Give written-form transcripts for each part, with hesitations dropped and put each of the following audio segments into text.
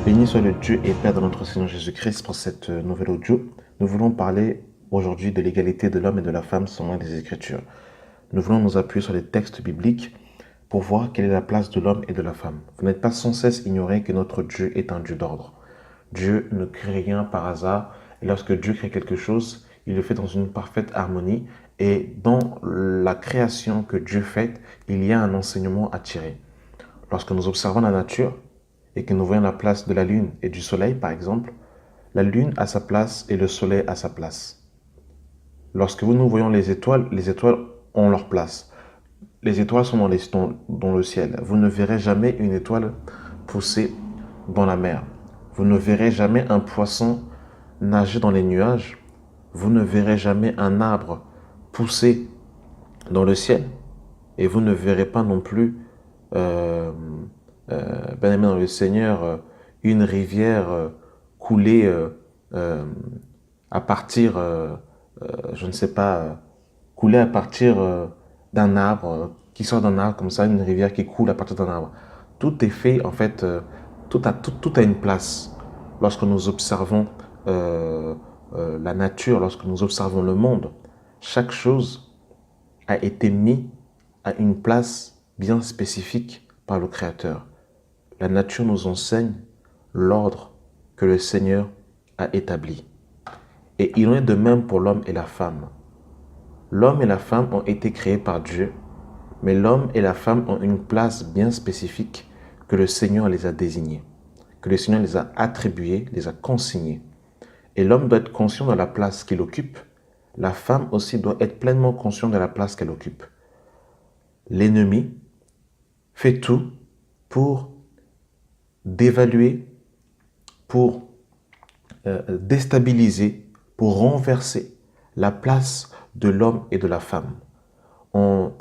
Béni soit le Dieu et Père de notre Seigneur Jésus-Christ pour cette nouvelle audio. Nous voulons parler aujourd'hui de l'égalité de l'homme et de la femme selon les Écritures. Nous voulons nous appuyer sur les textes bibliques pour voir quelle est la place de l'homme et de la femme. Vous n'êtes pas sans cesse ignorer que notre Dieu est un Dieu d'ordre. Dieu ne crée rien par hasard. Et lorsque Dieu crée quelque chose, il le fait dans une parfaite harmonie. Et dans la création que Dieu fait, il y a un enseignement à tirer. Lorsque nous observons la nature et que nous voyons la place de la lune et du soleil, par exemple, la lune a sa place et le soleil a sa place. Lorsque nous voyons les étoiles ont leur place. Les étoiles sont dans le ciel. Vous ne verrez jamais une étoile pousser dans la mer. Vous ne verrez jamais un poisson nager dans les nuages. Vous ne verrez jamais un arbre pousser dans le ciel. Et vous ne verrez pas non plus, bien aimé dans le Seigneur, une rivière couler à partir, je ne sais pas, couler à partir d'un arbre, qui sort d'un arbre comme ça, une rivière qui coule à partir d'un arbre. Tout est fait, en fait, tout a une place. Lorsque nous observons la nature, lorsque nous observons le monde, chaque chose a été mise à une place bien spécifique par le Créateur. La nature nous enseigne l'ordre que le Seigneur a établi. Et il en est de même pour l'homme et la femme. L'homme et la femme ont été créés par Dieu, mais l'homme et la femme ont une place bien spécifique que le Seigneur les a désignés, que le Seigneur les a attribués, les a consignés. Et l'homme doit être conscient de la place qu'il occupe. La femme aussi doit être pleinement consciente de la place qu'elle occupe. L'ennemi fait tout pour dévaluer, pour déstabiliser, pour renverser la place de l'homme et de la femme en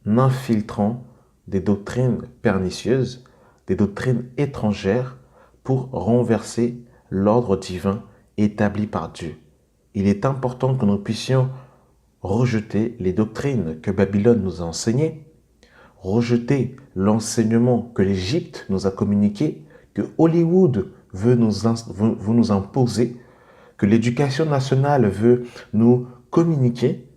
infiltrant des doctrines pernicieuses, des doctrines étrangères pour renverser l'ordre divin établi par Dieu. Il est important que nous puissions rejeter les doctrines que Babylone nous a enseignées, rejeter l'enseignement que l'Égypte nous a communiqué, que Hollywood veut nous imposer, que l'éducation nationale veut nous communiquer.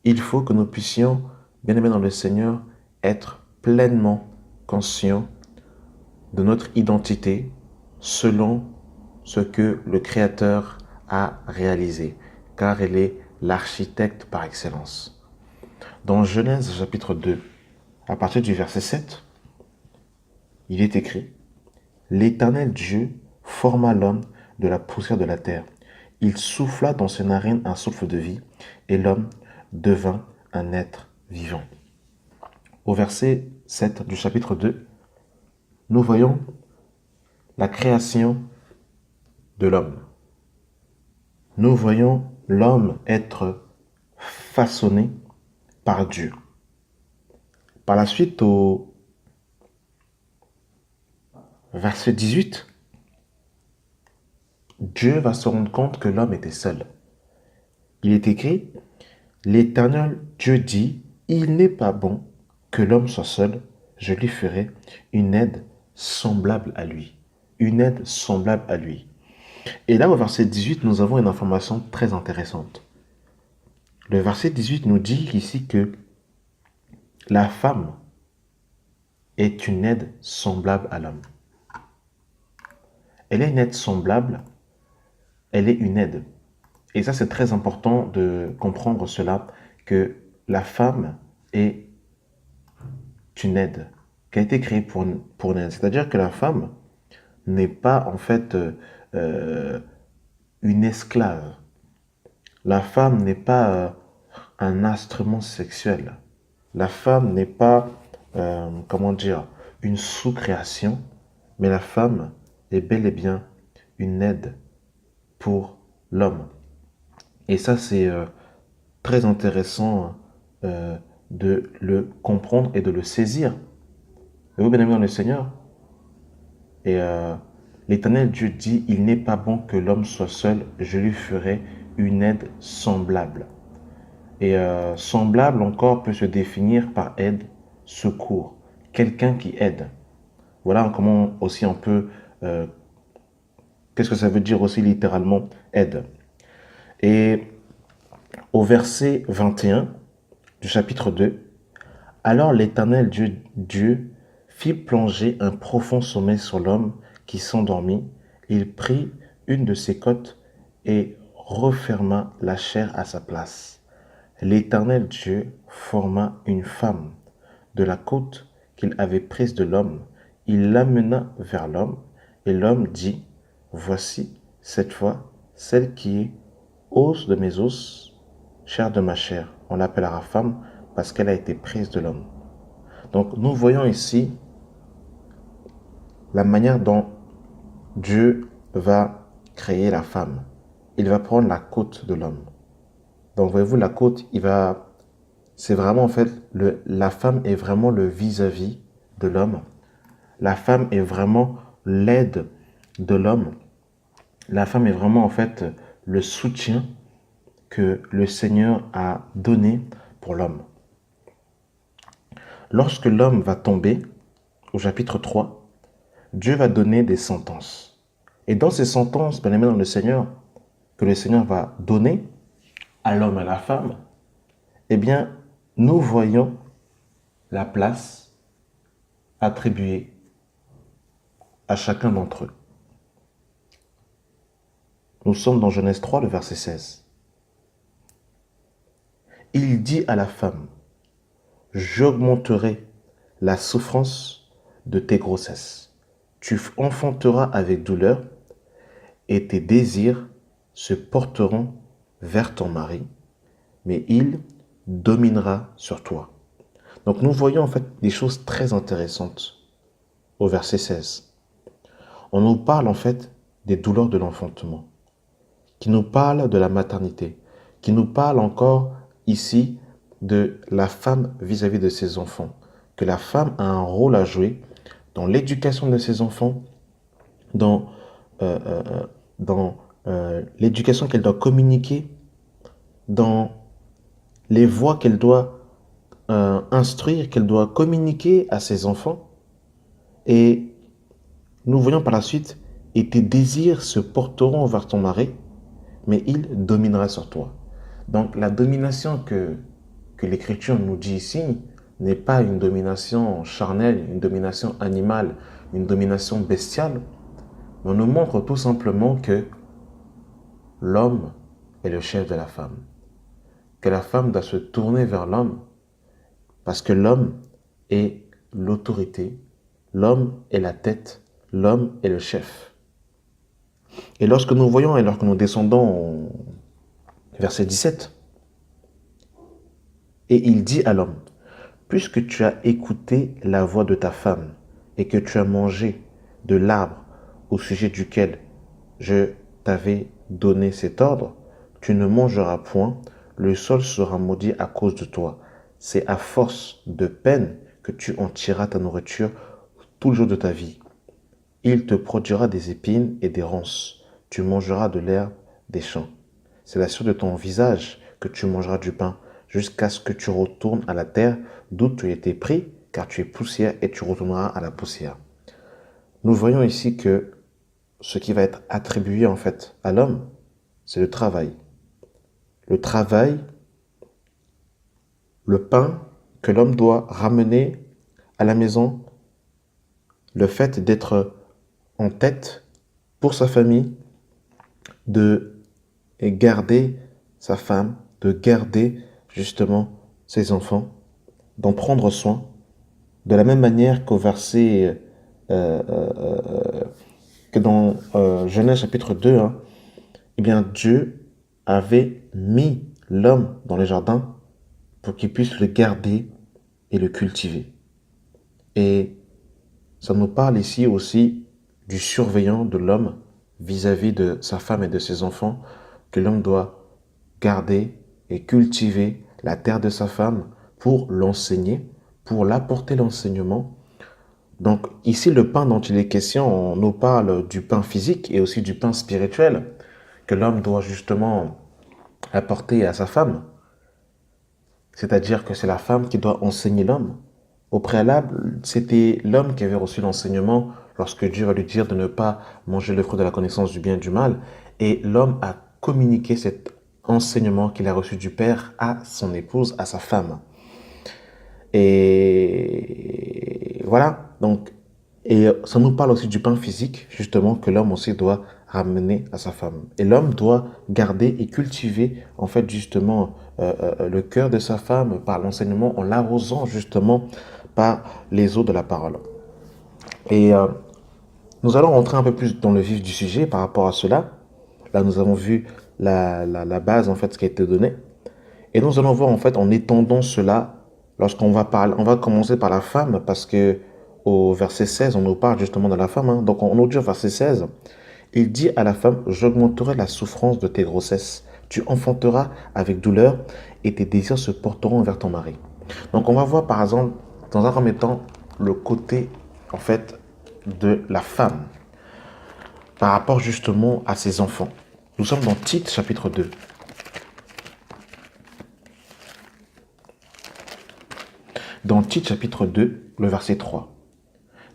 Il faut que nous puissions, bien aimés dans le Seigneur, être pleinement conscients de notre identité selon ce que le Créateur a réalisé, car il est l'architecte par excellence. Dans Genèse chapitre 2, à partir du verset 7, il est écrit « L'Éternel Dieu forma l'homme de la poussière de la terre. Il souffla dans ses narines un souffle de vie, et l'homme devint un être vivant. » Au verset 7 du chapitre 2, nous voyons la création de l'homme. Nous voyons l'homme être façonné par Dieu. Par la suite, au verset 18, Dieu va se rendre compte que l'homme était seul. Il est écrit, l'Éternel Dieu dit, il n'est pas bon que l'homme soit seul, je lui ferai une aide semblable à lui. Une aide semblable à lui. Et là, au verset 18, nous avons une information très intéressante. Le verset 18 nous dit ici que la femme est une aide semblable à l'homme. Elle est une aide semblable, elle est une aide. Et ça, c'est très important de comprendre cela, que la femme est une aide, qui a été créée pour une aide. C'est-à-dire que la femme n'est pas en fait une esclave. La femme n'est pas un instrument sexuel. La femme n'est pas, comment dire, une sous-création, mais la femme est bel et bien une aide pour l'homme. Et ça, c'est très intéressant de le comprendre et de le saisir. Et vous, bien aimés dans le Seigneur, et l'Éternel Dieu dit, il n'est pas bon que l'homme soit seul, je lui ferai une aide semblable. Et semblable encore peut se définir par aide, secours, quelqu'un qui aide. Voilà comment aussi on peut Qu'est-ce que ça veut dire aussi littéralement aide? Et au verset 21 du chapitre 2, alors l'Éternel Dieu fit plonger un profond sommeil sur l'homme qui s'endormit. Il prit une de ses côtes et referma la chair à sa place. L'Éternel Dieu forma une femme de la côte qu'il avait prise de l'homme. Il l'amena vers l'homme, et l'homme dit, voici cette fois celle qui est os de mes os, chair de ma chair. On l'appellera femme parce qu'elle a été prise de l'homme. Donc nous voyons ici la manière dont Dieu va créer la femme. Il va prendre la côte de l'homme. Donc voyez-vous, la côte, c'est vraiment en fait, la femme est vraiment le vis-à-vis de l'homme. La femme est vraiment l'aide de l'homme. La femme est vraiment en fait le soutien que le Seigneur a donné pour l'homme. Lorsque l'homme va tomber, au chapitre 3, Dieu va donner des sentences. Et dans ces sentences, bien aimé dans le Seigneur, que le Seigneur va donner à l'homme et à la femme, eh bien, nous voyons la place attribuée à chacun d'entre eux. Nous sommes dans Genèse 3, le verset 16. Il dit à la femme, j'augmenterai la souffrance de tes grossesses. Tu enfanteras avec douleur et tes désirs se porteront vers ton mari, mais il dominera sur toi. Donc nous voyons en fait des choses très intéressantes au verset 16. On nous parle en fait des douleurs de l'enfantement, qui nous parle de la maternité, qui nous parle encore ici de la femme vis-à-vis de ses enfants, que la femme a un rôle à jouer dans l'éducation de ses enfants, dans, l'éducation qu'elle doit communiquer, dans les voies qu'elle doit instruire, qu'elle doit communiquer à ses enfants. Et nous voyons par la suite, et tes désirs se porteront vers ton mari, mais il dominera sur toi. Donc la domination que l'Écriture nous dit ici n'est pas une domination charnelle, une domination animale, une domination bestiale, mais on nous montre tout simplement que l'homme est le chef de la femme, que la femme doit se tourner vers l'homme, parce que l'homme est l'autorité, l'homme est la tête, l'homme est le chef. Et lorsque nous voyons et lorsque nous descendons au verset 17, et il dit à l'homme, puisque tu as écouté la voix de ta femme et que tu as mangé de l'arbre au sujet duquel je t'avais donné cet ordre, tu ne mangeras point, le sol sera maudit à cause de toi. C'est à force de peine que tu en tireras ta nourriture tout le jour de ta vie. Il te produira des épines et des ronces. Tu mangeras de l'herbe des champs. C'est la sueur de ton visage que tu mangeras du pain, jusqu'à ce que tu retournes à la terre d'où tu étais pris, car tu es poussière et tu retourneras à la poussière. Nous voyons ici que ce qui va être attribué en fait à l'homme, c'est le travail. Le travail, le pain que l'homme doit ramener à la maison, le fait d'être en tête pour sa famille, de garder sa femme, de garder justement ses enfants, d'en prendre soin, de la même manière qu'au verset, que dans Genèse chapitre 2, hein, eh bien Dieu avait mis l'homme dans le jardin pour qu'il puisse le garder et le cultiver. Et ça nous parle ici aussi du surveillant de l'homme vis-à-vis de sa femme et de ses enfants, que l'homme doit garder et cultiver la terre de sa femme pour l'enseigner, pour l'apporter l'enseignement. Donc ici, le pain dont il est question, on nous parle du pain physique et aussi du pain spirituel que l'homme doit justement apporter à sa femme. C'est-à-dire que c'est la femme qui doit enseigner l'homme. Au préalable, c'était l'homme qui avait reçu l'enseignement lorsque Dieu va lui dire de ne pas manger le fruit de la connaissance du bien et du mal. Et l'homme a communiqué cet enseignement qu'il a reçu du Père à son épouse, à sa femme. Et voilà, donc, et ça nous parle aussi du pain physique, justement, que l'homme aussi doit ramener à sa femme. Et l'homme doit garder et cultiver, en fait, justement, le cœur de sa femme par l'enseignement, en l'arrosant, justement, par les eaux de la parole. Et nous allons rentrer un peu plus dans le vif du sujet par rapport à cela. Là, nous avons vu la base, en fait, ce qui a été donné. Et nous allons voir, en fait, en étendant cela, lorsqu'on va parler, on va commencer par la femme, parce que au verset 16, on nous parle justement de la femme, hein. Donc, on nous dit au verset 16, il dit à la femme, j'augmenterai la souffrance de tes grossesses. Tu enfanteras avec douleur et tes désirs se porteront vers ton mari. Donc, on va voir, par exemple, dans un premier temps, le côté, en fait, de la femme par rapport justement à ses enfants. Nous sommes dans Tite, chapitre 2. Dans Tite chapitre 2, le verset 3,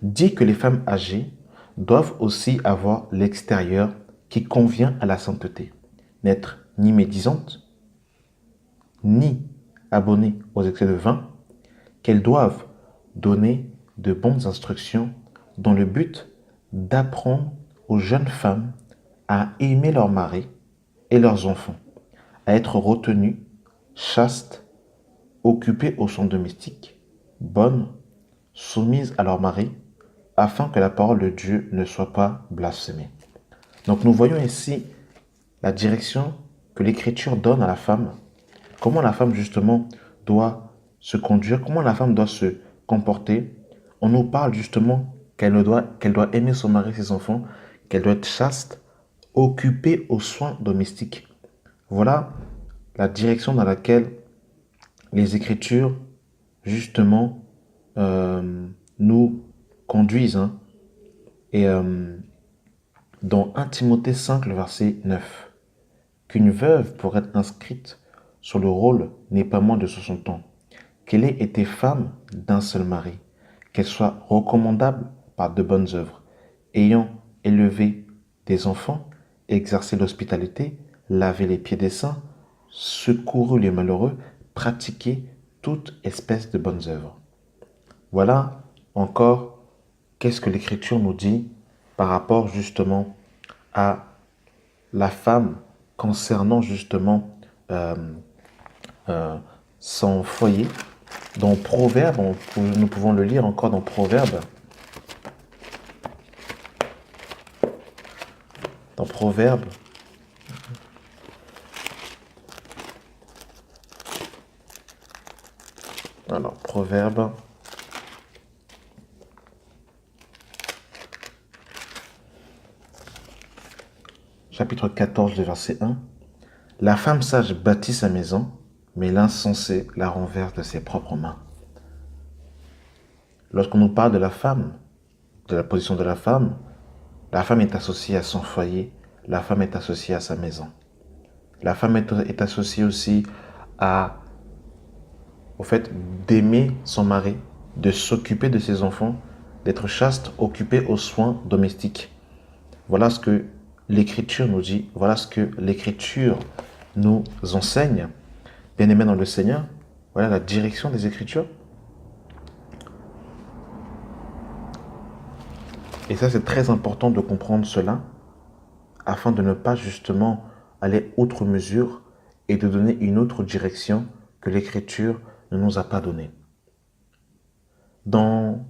dit que les femmes âgées doivent aussi avoir l'extérieur qui convient à la sainteté, n'être ni médisantes, ni abonnées aux excès de vin, qu'elles doivent donner de bonnes instructions dans le but d'apprendre aux jeunes femmes à aimer leur mari et leurs enfants, à être retenues, chastes, occupées aux soins domestiques, bonnes, soumises à leur mari, afin que la parole de Dieu ne soit pas blasphémée. Donc nous voyons ici la direction que l'Écriture donne à la femme, comment la femme justement doit se conduire, comment la femme doit se comporter. On nous parle justement qu'elle doit aimer son mari et ses enfants, qu'elle doit être chaste, occupée aux soins domestiques. Voilà la direction dans laquelle les Écritures justement nous conduisent, hein. Et dans 1 Timothée 5, le verset 9, qu'une veuve pour être inscrite sur le rôle n'est pas moins de 60 ans, qu'elle ait été femme d'un seul mari, qu'elle soit recommandable par de bonnes œuvres, ayant élevé des enfants, exercé l'hospitalité, lavé les pieds des saints, secouru les malheureux, pratiqué toute espèce de bonnes œuvres. Voilà encore qu'est-ce que l'Écriture nous dit par rapport justement à la femme concernant justement euh, euh, son foyer. Dans Proverbe, nous pouvons le lire encore dans Proverbe. Dans Proverbe, alors Proverbe, chapitre 14, le verset 1. La femme sage bâtit sa maison, mais l'insensé la renverse de ses propres mains. Lorsqu'on nous parle de la femme, de la position de la femme est associée à son foyer, la femme est associée à sa maison. La femme est associée aussi au fait d'aimer son mari, de s'occuper de ses enfants, d'être chaste, occupée aux soins domestiques. Voilà ce que l'Écriture nous dit, voilà ce que l'Écriture nous enseigne. Bien-aimés dans le Seigneur, voilà la direction des Écritures. Et ça, c'est très important de comprendre cela, afin de ne pas justement aller outre mesure et de donner une autre direction que l'Écriture ne nous a pas donnée. Dans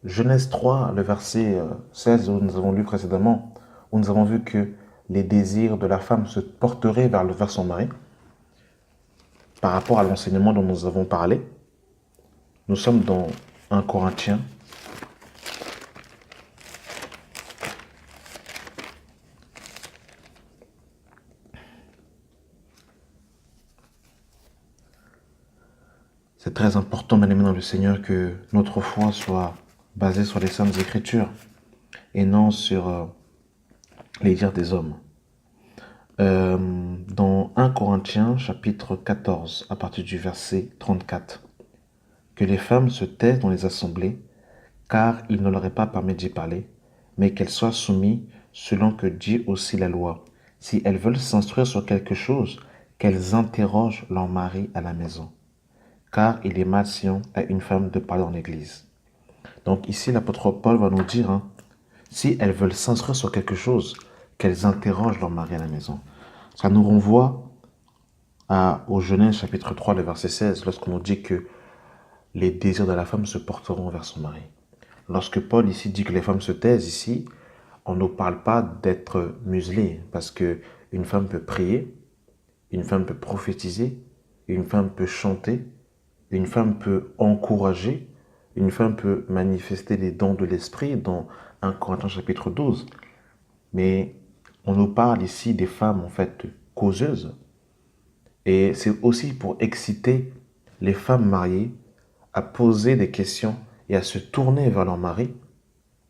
Genèse 3, le verset 16, où nous avons lu précédemment, où nous avons vu que les désirs de la femme se porteraient vers son mari, par rapport à l'enseignement dont nous avons parlé, nous sommes dans 1 Corinthiens, c'est très important, bien aimé dans le Seigneur, que notre foi soit basée sur les Saintes Écritures et non sur les dires des hommes. Dans 1 Corinthiens, chapitre 14, à partir du verset 34, que les femmes se taisent dans les assemblées, car il ne leur est pas permis d'y parler, mais qu'elles soient soumises selon que dit aussi la loi. Si elles veulent s'instruire sur quelque chose, qu'elles interrogent leur mari à la maison, car il est malséant à une femme de parler dans l'église. Donc ici, l'apôtre Paul va nous dire, si elles veulent s'inscrire sur quelque chose, qu'elles interrogent leur mari à la maison. Ça nous renvoie au Genèse chapitre 3, le verset 16, lorsqu'on nous dit que les désirs de la femme se porteront vers son mari. Lorsque Paul ici dit que les femmes se taisent, ici, on ne parle pas d'être muselé, parce que une femme peut prier, une femme peut prophétiser, une femme peut chanter, une femme peut encourager, une femme peut manifester les dons de l'esprit dans 1 Corinthiens chapitre 12. Mais on nous parle ici des femmes en fait causeuses. Et c'est aussi pour exciter les femmes mariées à poser des questions et à se tourner vers leur mari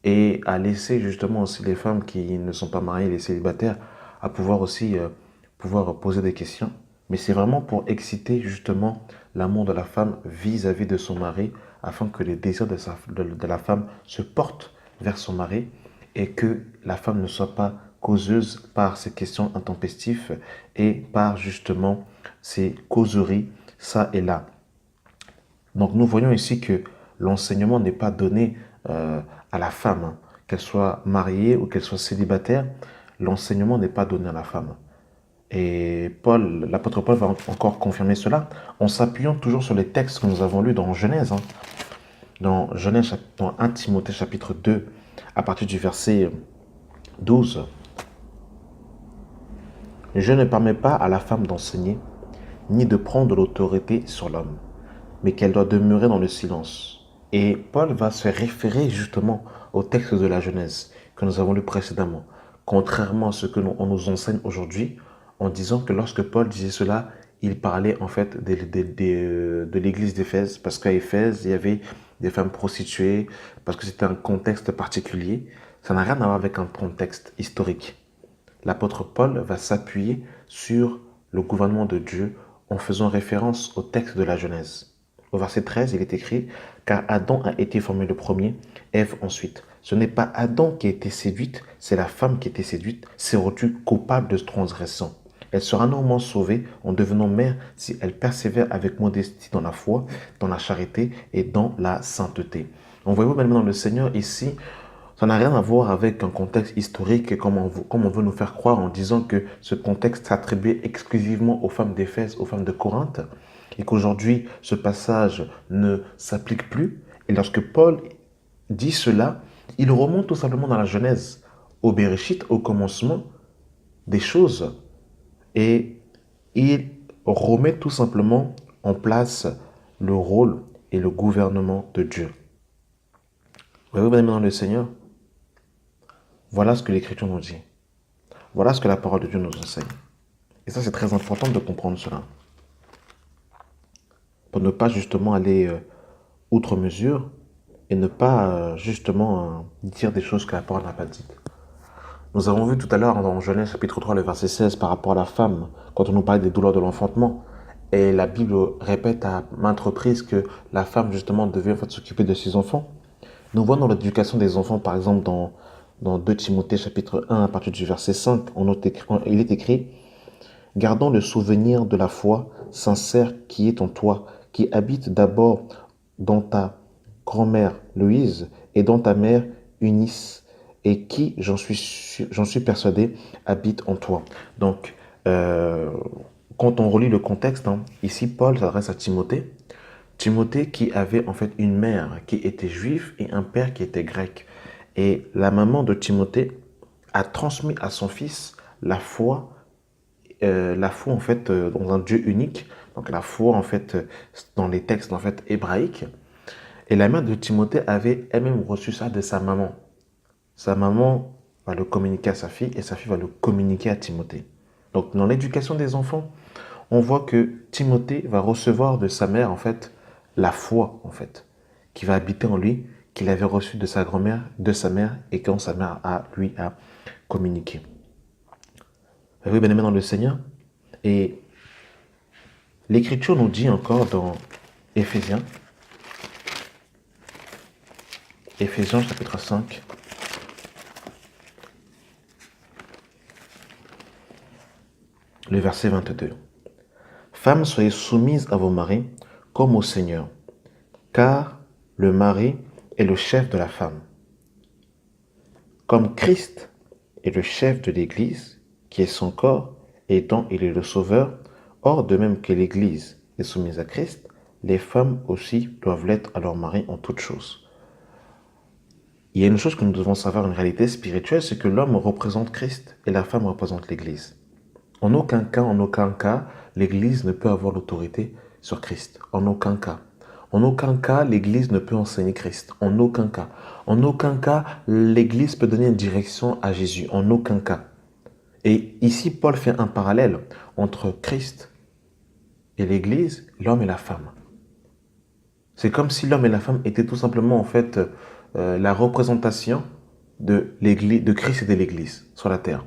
et à laisser justement aussi les femmes qui ne sont pas mariées, les célibataires, à pouvoir aussi pouvoir poser des questions. Mais c'est vraiment pour exciter justement l'amour de la femme vis-à-vis de son mari, afin que les désirs de la femme se portent vers son mari et que la femme ne soit pas causeuse par ses questions intempestives et par justement ses causeries, ça et là. Donc nous voyons ici que l'enseignement n'est pas donné à la femme, qu'elle soit mariée ou qu'elle soit célibataire, l'enseignement n'est pas donné à la femme. Et l'apôtre Paul va encore confirmer cela en s'appuyant toujours sur les textes que nous avons lus dans Genèse. Dans Genèse, dans 1 Timothée chapitre 2, à partir du verset 12. Je ne permets pas à la femme d'enseigner, ni de prendre l'autorité sur l'homme, mais qu'elle doit demeurer dans le silence. Et Paul va se référer justement au texte de la Genèse que nous avons lu précédemment, contrairement à ce que on nous enseigne aujourd'hui, en disant que lorsque Paul disait cela, il parlait en fait de l'église d'Éphèse, parce qu'à Éphèse, il y avait des femmes prostituées, parce que c'était un contexte particulier. Ça n'a rien à voir avec un contexte historique. L'apôtre Paul va s'appuyer sur le gouvernement de Dieu en faisant référence au texte de la Genèse. Au verset 13, il est écrit « Car Adam a été formé le premier, Ève ensuite. Ce n'est pas Adam qui a été séduite, c'est la femme qui a été séduite, s'est rendue coupable de transgression. Elle sera néanmoins sauvée en devenant mère si elle persévère avec modestie dans la foi, dans la charité et dans la sainteté. » On voit maintenant le Seigneur ici, ça n'a rien à voir avec un contexte historique comme on veut nous faire croire en disant que ce contexte s'attribuait exclusivement aux femmes d'Éphèse, aux femmes de Corinthe, et qu'aujourd'hui ce passage ne s'applique plus. Et lorsque Paul dit cela, il remonte tout simplement dans la Genèse, au Béréchit, au commencement des choses, et il remet tout simplement en place le rôle et le gouvernement de Dieu. Voyez-vous maintenant le Seigneur? Voilà ce que l'Écriture nous dit. Voilà ce que la parole de Dieu nous enseigne. Et ça, c'est très important de comprendre cela. Pour ne pas justement aller outre mesure et ne pas justement dire des choses que la parole n'a pas dites. Nous avons vu tout à l'heure dans Genèse chapitre 3, le verset 16, par rapport à la femme, quand on nous parlait des douleurs de l'enfantement. Et la Bible répète à maintes reprises que la femme justement devait en fait s'occuper de ses enfants. Nous voyons dans l'éducation des enfants, par exemple dans 2 Timothée chapitre 1, à partir du verset 5, il est écrit « Gardons le souvenir de la foi sincère qui est en toi, qui habite d'abord dans ta grand-mère Louise et dans ta mère Eunice, et qui, j'en suis persuadé, habite en toi. » Donc, quand on relit le contexte, ici Paul s'adresse à Timothée. Timothée qui avait en fait une mère qui était juive et un père qui était grec. Et la maman de Timothée a transmis à son fils la foi en fait dans un Dieu unique, donc la foi en fait dans les textes en fait hébraïques. Et la mère de Timothée avait elle-même reçu ça de sa maman. Sa maman va le communiquer à sa fille et sa fille va le communiquer à Timothée. Donc dans l'éducation des enfants, on voit que Timothée va recevoir de sa mère en fait la foi en fait qui va habiter en lui, qu'il avait reçu de sa grand-mère, de sa mère et quand sa mère lui a communiqué. Oui, bien aimé dans le Seigneur. Et l'Écriture nous dit encore dans Éphésiens, Éphésiens chapitre 5. Le verset 22. Femmes, soyez soumises à vos maris comme au Seigneur, car le mari est le chef de la femme. Comme Christ est le chef de l'Église, qui est son corps, et dont il est le sauveur, or de même que l'Église est soumise à Christ, les femmes aussi doivent l'être à leur mari en toutes choses. Il y a une chose que nous devons savoir, une réalité spirituelle, c'est que l'homme représente Christ et la femme représente l'Église. En aucun cas, l'Église ne peut avoir l'autorité sur Christ. En aucun cas. En aucun cas, l'Église ne peut enseigner Christ. En aucun cas. En aucun cas, l'Église peut donner une direction à Jésus. En aucun cas. Et ici, Paul fait un parallèle entre Christ et l'Église, l'homme et la femme. C'est comme si l'homme et la femme étaient tout simplement en fait la représentation de l'Église, de Christ et de l'Église sur la terre.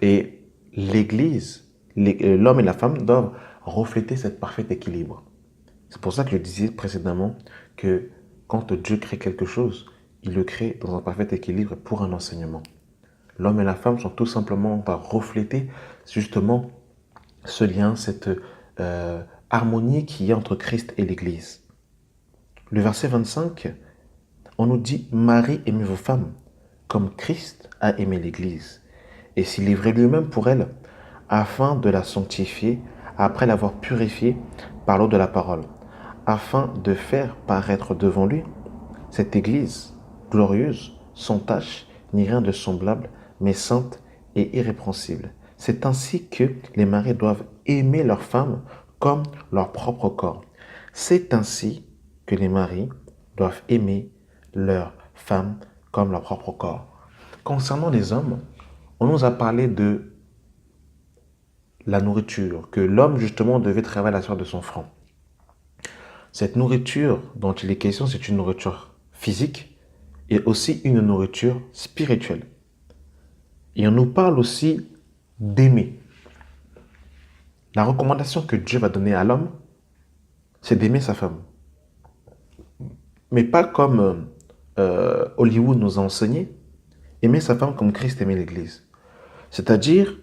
Et l'Église, l'homme et la femme doivent refléter cet parfait équilibre. C'est pour ça que je disais précédemment que quand Dieu crée quelque chose, il le crée dans un parfait équilibre pour un enseignement. L'homme et la femme sont tout simplement à refléter justement ce lien, cette harmonie qu'il y a entre Christ et l'Église. Le verset 25, on nous dit « Marie, aimez vos femmes, comme Christ a aimé l'Église, et s'il livrait lui-même pour elle, afin de la sanctifier, après l'avoir purifiée par l'eau de la parole, afin de faire paraître devant lui cette Église glorieuse, sans tache, ni rien de semblable, mais sainte et irrépréhensible. C'est ainsi que les maris doivent aimer leurs femmes comme leur propre corps. C'est ainsi que les maris doivent aimer leurs femmes comme leur propre corps. Concernant les hommes, on nous a parlé de la nourriture, que l'homme justement devait travailler à la sueur de son front. Cette nourriture dont il est question, c'est une nourriture physique et aussi une nourriture spirituelle. Et on nous parle aussi d'aimer. La recommandation que Dieu va donner à l'homme, c'est d'aimer sa femme. Mais pas comme Hollywood nous a enseigné, aimer sa femme comme Christ aimait l'Église. C'est-à-dire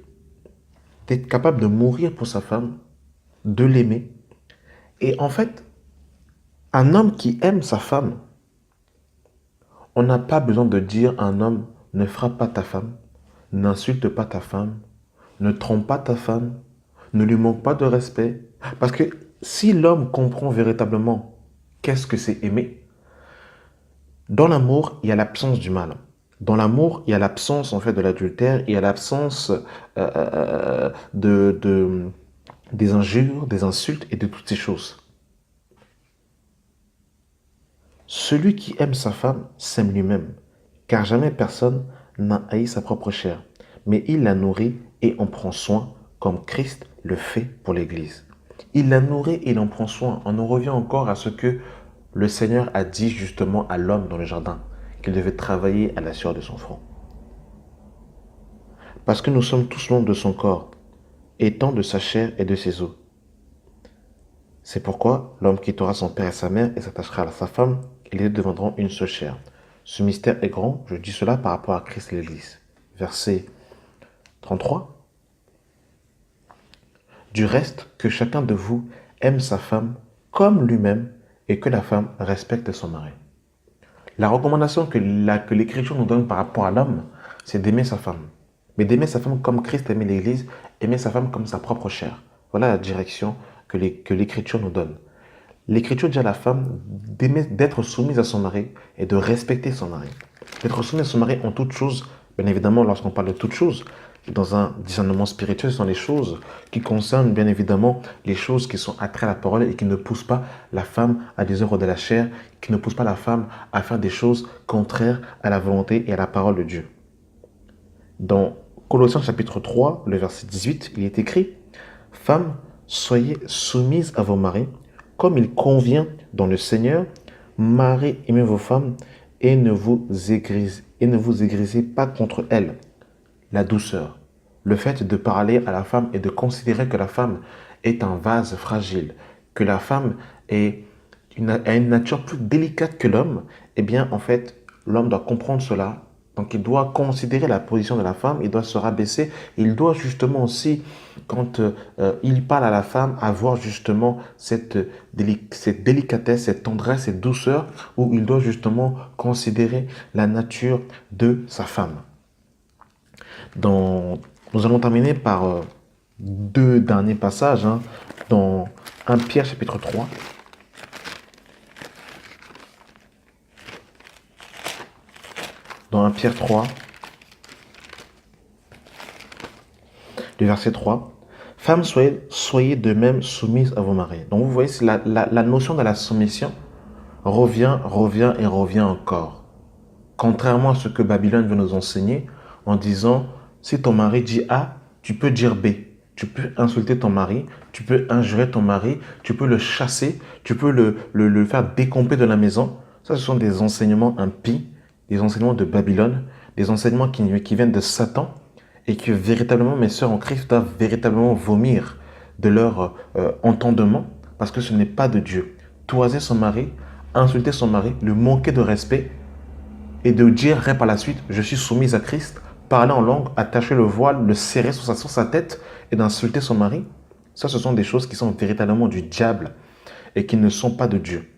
d'être capable de mourir pour sa femme, de l'aimer. Et en fait, un homme qui aime sa femme, on n'a pas besoin de dire à un homme ne frappe pas ta femme, n'insulte pas ta femme, ne trompe pas ta femme, ne lui manque pas de respect. Parce que si l'homme comprend véritablement qu'est-ce que c'est aimer, dans l'amour, il y a l'absence du mal. Dans l'amour, il y a l'absence en fait de l'adultère, il y a l'absence des injures, des insultes et de toutes ces choses. Celui qui aime sa femme s'aime lui-même, car jamais personne n'a haï sa propre chair, mais il la nourrit et en prend soin, comme Christ le fait pour l'Église. Il la nourrit et il en prend soin. On en revient encore à ce que le Seigneur a dit justement à l'homme dans le jardin, qu'il devait travailler à la sueur de son front. Parce que nous sommes tous membres de son corps, étant de sa chair et de ses os. C'est pourquoi l'homme quittera son père et sa mère et s'attachera à sa femme, et les deux deviendront une seule chair. Ce mystère est grand, je dis cela par rapport à Christ et l'Église. Verset 33. Du reste, que chacun de vous aime sa femme comme lui-même et que la femme respecte son mari. La recommandation que l'Écriture nous donne par rapport à l'homme, c'est d'aimer sa femme. Mais d'aimer sa femme comme Christ aimait l'Église, aimer sa femme comme sa propre chair. Voilà la direction que l'Écriture nous donne. L'Écriture dit à la femme d'être soumise à son mari et de respecter son mari. D'être soumise à son mari en toutes choses, bien évidemment, lorsqu'on parle de toutes choses, dans un discernement spirituel, ce sont les choses qui concernent bien évidemment les choses qui sont attraites à la parole et qui ne poussent pas la femme à des œuvres de la chair, qui ne poussent pas la femme à faire des choses contraires à la volonté et à la parole de Dieu. Dans Colossiens chapitre 3, le verset 18, il est écrit « Femmes, soyez soumises à vos maris, comme il convient dans le Seigneur. Maris, aimez vos femmes et ne vous aigrisez pas contre elles. » La douceur, le fait de parler à la femme et de considérer que la femme est un vase fragile, que la femme est a une nature plus délicate que l'homme, eh bien, en fait, l'homme doit comprendre cela. Donc, il doit considérer la position de la femme, il doit se rabaisser, il doit justement aussi, quand il parle à la femme, avoir justement cette délicatesse, cette tendresse, cette douceur, où il doit justement considérer la nature de sa femme. Dans, nous allons terminer par deux derniers passages, hein, dans 1 Pierre chapitre 3. Dans 1 Pierre 3, le verset 3. Femmes, soyez de même soumises à vos maris. Donc vous voyez, c'est la notion de la soumission revient encore. Contrairement à ce que Babylone veut nous enseigner en disant, si ton mari dit A, tu peux dire B. Tu peux insulter ton mari, tu peux injurer ton mari, tu peux le chasser, tu peux le faire décomper de la maison. Ça, ce sont des enseignements impies, des enseignements de Babylone, des enseignements qui viennent de Satan et que véritablement, mes sœurs en Christ doivent véritablement vomir de leur entendement parce que ce n'est pas de Dieu. Toiser son mari, insulter son mari, le manquer de respect et de dire par la suite, je suis soumise à Christ, parler en langue, attacher le voile, le serrer sur sa tête et d'insulter son mari, ça, ce sont des choses qui sont véritablement du diable et qui ne sont pas de Dieu.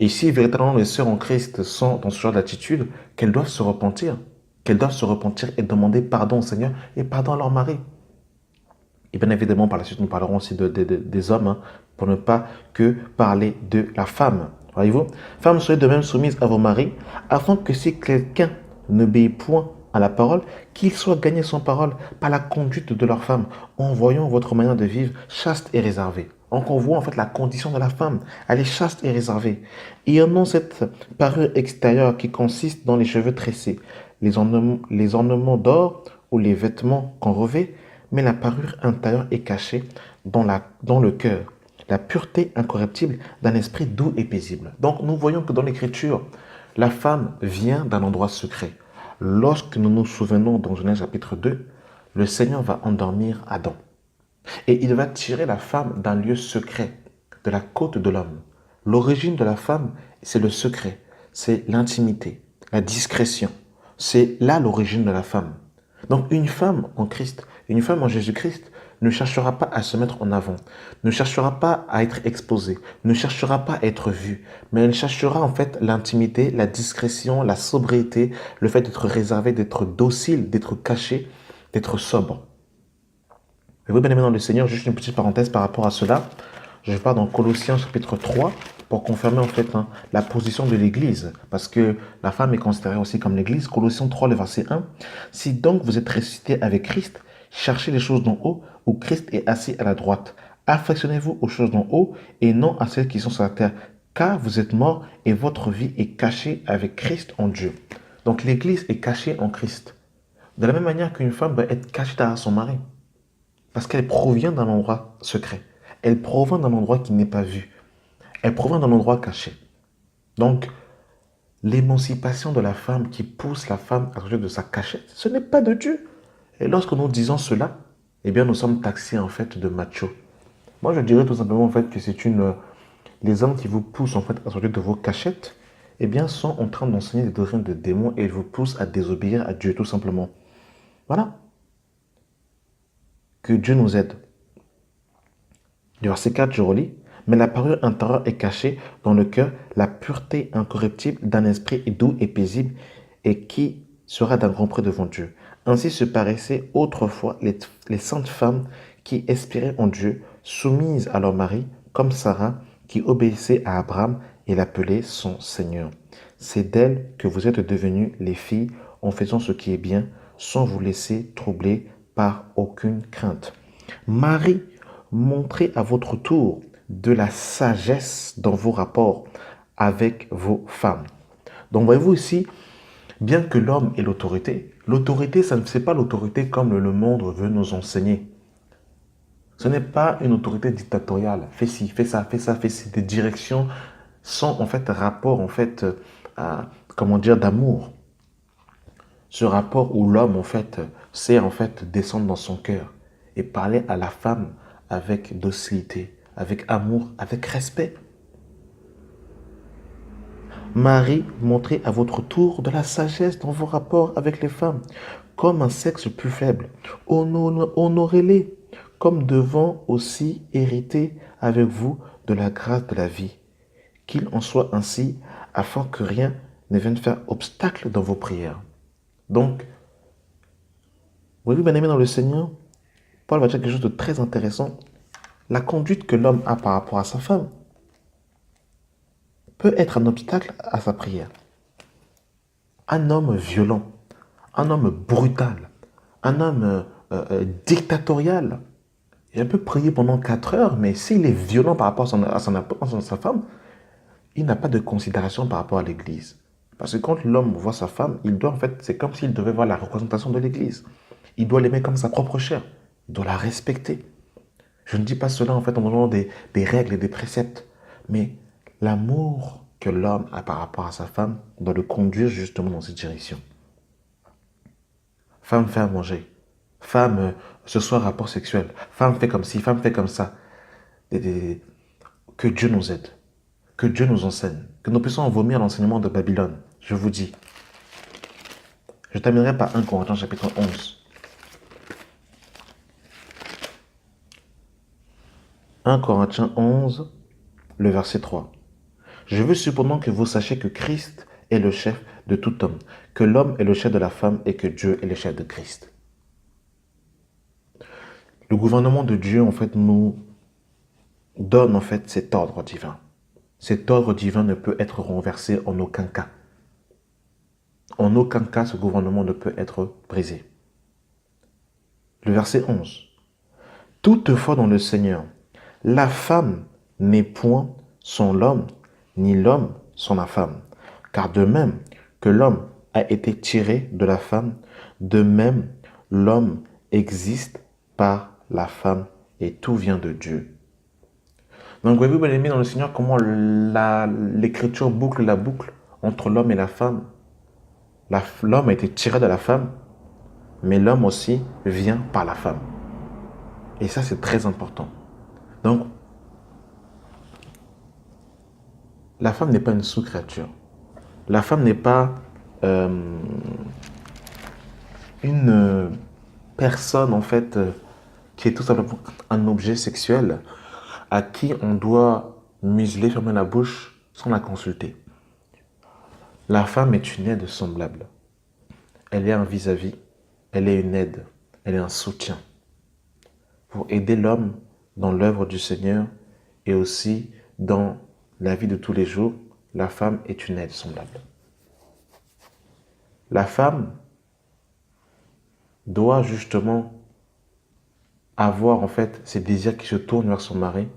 Et si véritablement les sœurs en Christ sont dans ce genre d'attitude, qu'elles doivent se repentir. Qu'elles doivent se repentir et demander pardon au Seigneur et pardon à leur mari. Et bien évidemment, par la suite, nous parlerons aussi des hommes, hein, pour ne pas que parler de la femme. Voyez-vous, femmes, soyez de même soumises à vos maris, afin que si quelqu'un n'obéit point à la parole, qu'il soit gagné sans parole par la conduite de leur femme, en voyant votre manière de vivre chaste et réservée. Donc on voit en fait la condition de la femme, elle est chaste et réservée. Et non cette parure extérieure qui consiste dans les cheveux tressés, les ornements d'or ou les vêtements qu'on revêt, mais la parure intérieure est cachée dans le cœur, la pureté incorruptible d'un esprit doux et paisible. Donc nous voyons que dans l'Écriture, la femme vient d'un endroit secret. Lorsque nous nous souvenons dans Genèse chapitre 2, le Seigneur va endormir Adam. Et il va tirer la femme d'un lieu secret, de la côte de l'homme. L'origine de la femme, c'est le secret, c'est l'intimité, la discrétion. C'est là l'origine de la femme. Donc une femme en Christ, une femme en Jésus-Christ ne cherchera pas à se mettre en avant, ne cherchera pas à être exposée, ne cherchera pas à être vue, mais elle cherchera en fait l'intimité, la discrétion, la sobriété, le fait d'être réservée, d'être docile, d'être cachée, d'être sobre. Et vous, bien aimé dans le Seigneur, juste une petite parenthèse par rapport à cela. Je pars dans Colossiens chapitre 3 pour confirmer en fait, hein, la position de l'Église, parce que la femme est considérée aussi comme l'Église. Colossiens 3, le verset 1. Si donc vous êtes ressuscité avec Christ, cherchez les choses d'en haut, où Christ est assis à la droite. Affectionnez-vous aux choses d'en haut et non à celles qui sont sur la terre, car vous êtes morts et votre vie est cachée avec Christ en Dieu. Donc l'Église est cachée en Christ. De la même manière qu'une femme va être cachée derrière son mari. Parce qu'elle provient d'un endroit secret. Elle provient d'un endroit qui n'est pas vu. Elle provient d'un endroit caché. Donc, l'émancipation de la femme qui pousse la femme à sortir de sa cachette, ce n'est pas de Dieu. Et lorsque nous disons cela, eh bien, nous sommes taxés en fait de machos. Moi, je dirais tout simplement en fait que c'est les hommes qui vous poussent en fait à sortir de vos cachettes, eh bien, sont en train d'enseigner des doctrines de démons et ils vous poussent à désobéir à Dieu tout simplement. Voilà. Que Dieu nous aide. Du verset 4, je relis. Mais la parure intérieure est cachée dans le cœur, la pureté incorruptible d'un esprit doux et paisible, et qui sera d'un grand prix devant Dieu. Ainsi se paraissaient autrefois les saintes femmes qui espéraient en Dieu, soumises à leur mari, comme Sarah, qui obéissait à Abraham et l'appelait son Seigneur. C'est d'elles que vous êtes devenues les filles en faisant ce qui est bien, sans vous laisser troubler par aucune crainte. Marie, montrez à votre tour de la sagesse dans vos rapports avec vos femmes. Donc voyez-vous ici, bien que l'homme ait l'autorité, ça ne c'est pas l'autorité comme le monde veut nous enseigner. Ce n'est pas une autorité dictatoriale. Fais ci, fais ça, fais ça, fais ci. Des directions sans en fait rapport en fait comment dire d'amour. Ce rapport où l'homme en fait sait en fait descendre dans son cœur et parler à la femme avec docilité, avec amour, avec respect. Marie, montrez à votre tour de la sagesse dans vos rapports avec les femmes, comme un sexe plus faible. Honorez-les, comme devant aussi hériter avec vous de la grâce de la vie. Qu'il en soit ainsi, afin que rien ne vienne faire obstacle dans vos prières. Donc, voyez-vous, bien aimé dans le Seigneur, Paul va dire quelque chose de très intéressant. La conduite que l'homme a par rapport à sa femme peut être un obstacle à sa prière. Un homme violent, un homme brutal, un homme dictatorial, il peut prier pendant 4 heures, mais s'il est violent par rapport à sa femme, il n'a pas de considération par rapport à l'Église. Parce que quand l'homme voit sa femme, il doit en fait, c'est comme s'il devait voir la représentation de l'Église. Il doit l'aimer comme sa propre chair. Il doit la respecter. Je ne dis pas cela en fait en donnant des règles et des préceptes, mais l'amour que l'homme a par rapport à sa femme doit le conduire justement dans cette direction. Femme, fais à manger. Femme, ce soir, rapport sexuel. Femme, fait comme ci, femme, fait comme ça. Que Dieu nous aide. Que Dieu nous enseigne. Que nous puissions vomir l'enseignement de Babylone. Je vous dis. Je terminerai par 1 Corinthiens chapitre 11. 1 Corinthiens 11, le verset 3. Je veux cependant que vous sachiez que Christ est le chef de tout homme, que l'homme est le chef de la femme et que Dieu est le chef de Christ. Le gouvernement de Dieu, en fait, nous donne, en fait, cet ordre divin. Cet ordre divin ne peut être renversé en aucun cas. En aucun cas, ce gouvernement ne peut être brisé. Le verset 11. Toutefois, dans le Seigneur, la femme n'est point son l'homme, ni l'homme son la femme. Car de même que l'homme a été tiré de la femme, de même l'homme existe par la femme et tout vient de Dieu. Donc voyez-vous, bien aimé dans le Seigneur, comment l'Écriture boucle la boucle entre l'homme et la femme. L'homme a été tiré de la femme, mais l'homme aussi vient par la femme. Et ça, c'est très important. Donc, la femme n'est pas une sous-créature. La femme n'est pas une personne, en fait, qui est tout simplement un objet sexuel à qui on doit museler, fermer la bouche sans la consulter. La femme est une aide semblable. Elle est un vis-à-vis, elle est une aide, elle est un soutien pour aider l'homme dans l'œuvre du Seigneur et aussi dans la vie de tous les jours. La femme est une aide semblable. La femme doit justement avoir en fait ses désirs qui se tournent vers son mari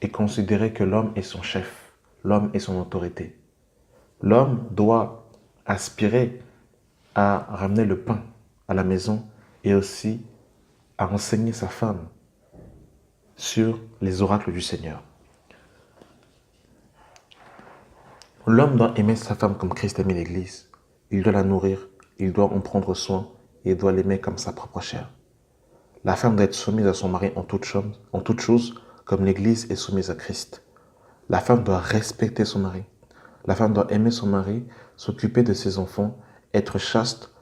et considérer que l'homme est son chef, l'homme est son autorité. L'homme doit aspirer à ramener le pain à la maison et aussi à enseigner sa femme sur les oracles du Seigneur. L'homme doit aimer sa femme comme Christ aimait l'Église. Il doit la nourrir, il doit en prendre soin et il doit l'aimer comme sa propre chair. La femme doit être soumise à son mari en toutes choses, comme l'Église est soumise à Christ. La femme doit respecter son mari. La femme doit aimer son mari, s'occuper de ses enfants, être chaste,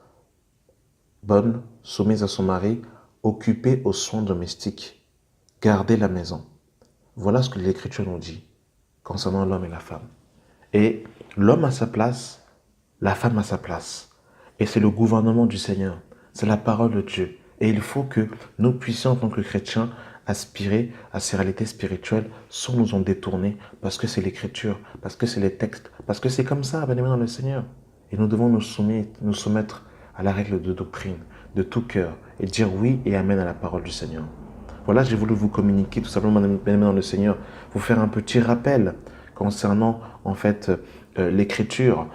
bonne, soumise à son mari, occupée aux soins domestiques, garder la maison. Voilà ce que l'Écriture nous dit concernant l'homme et la femme. Et l'homme a sa place, la femme a sa place. Et c'est le gouvernement du Seigneur, c'est la parole de Dieu. Et il faut que nous puissions, en tant que chrétiens, aspirer à ces réalités spirituelles sans nous en détourner, parce que c'est l'Écriture, parce que c'est les textes, parce que c'est comme ça, bien aimé dans le Seigneur. Et nous devons nous soumettre à la règle de doctrine, de tout cœur, et dire oui et amen à la parole du Seigneur. Voilà, j'ai voulu vous communiquer tout simplement, bien aimé dans le Seigneur, vous faire un petit rappel concernant en fait l'écriture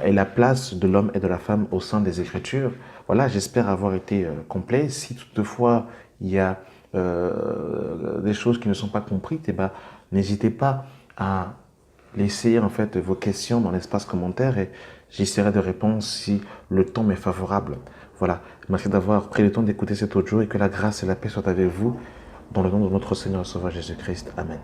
et la place de l'homme et de la femme au sein des Écritures. Voilà, j'espère avoir été complet. Si toutefois il y a des choses qui ne sont pas comprises, eh ben, n'hésitez pas à laisser en fait vos questions dans l'espace commentaire et j'essaierai de répondre si le temps m'est favorable. Voilà, merci d'avoir pris le temps d'écouter cet audio et que la grâce et la paix soient avec vous dans le nom de notre Seigneur et Sauveur Jésus-Christ. Amen.